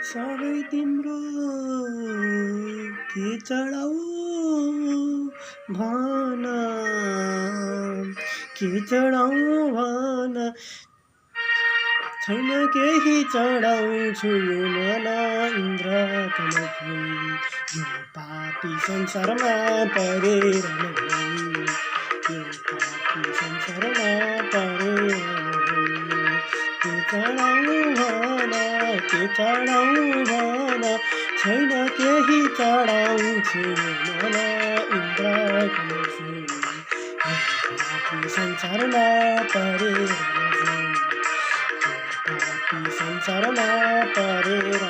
सबै तिम्रो के चढाऊ भन के चढाऊ भन छैन केही चढाउँछु यो मन इन्द्रका फुल यो पापी संसारमा परेर नभई यो पापी संसारमा परेर नभई के चढाऊ भन के चढाऊ भन छैन केही चढाउँछु यो मन इन्द्रका फुल यो पापी संसारमा परेर नभई संसारमा परेर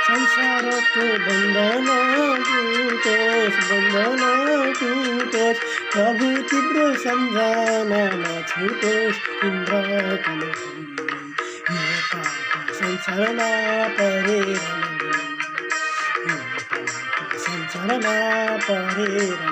संसारको बन्धन टुटोस् प्रभु तिम्रो सम्झनामा छुटोस् इन्द्रका यो पापी संसारमा परेर यो पापी संसारमा परेर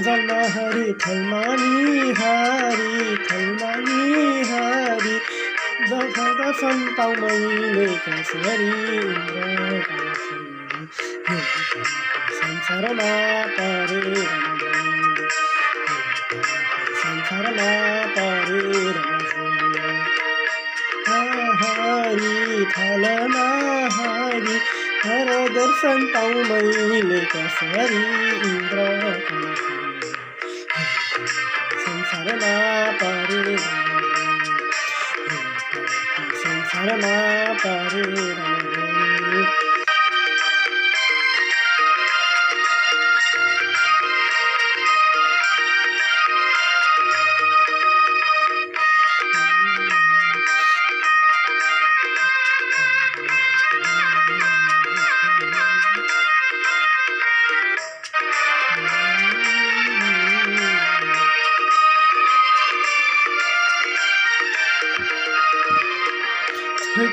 जलहरी थलमानी हरी दर्शन पाउ मैले कसरी इन्द्रका संसारमा परेर संसारमा परेर हरी थलमा हरी हर दर्शन पाउ मैले कसरी इन्द्रका संसारमा परेर संसारमा परेर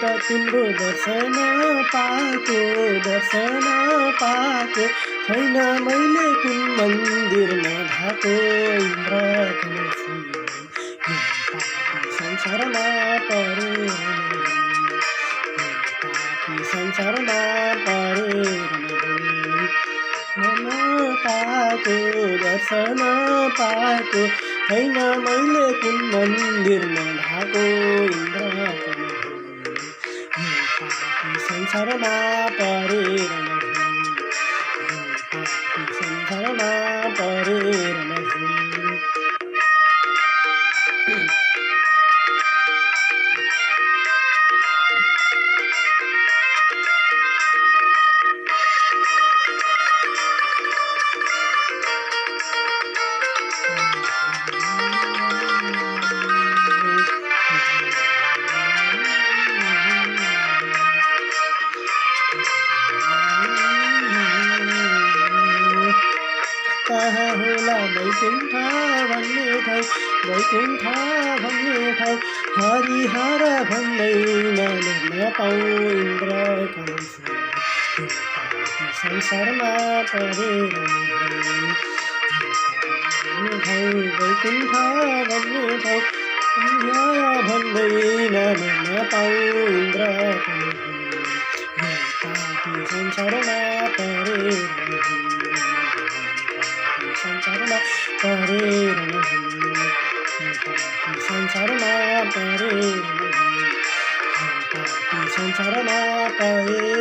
त तिम्रो दर्शन पाएको छैन मैले कुन मन्दिरमा भएको इन्द्रका संसारमा परेर संसारमा परेर पाएको दर्शन पाएको छैन मैले कुन मन्दिरमा भएको इन्द्रका संसारमा परेर संसारमा परेर कहाँ होला वैकुण्ठ भन्ने ठाउँ हरिहर भन्दैन नपाऊ इन्द्रका संसारमा परेर वैकुण्ठ भन्ने ठाउँ भन्दैन नपाऊ इन्द्रका संसारमा परेर संसारमा परेर संसारमा परेर संसारमा परेर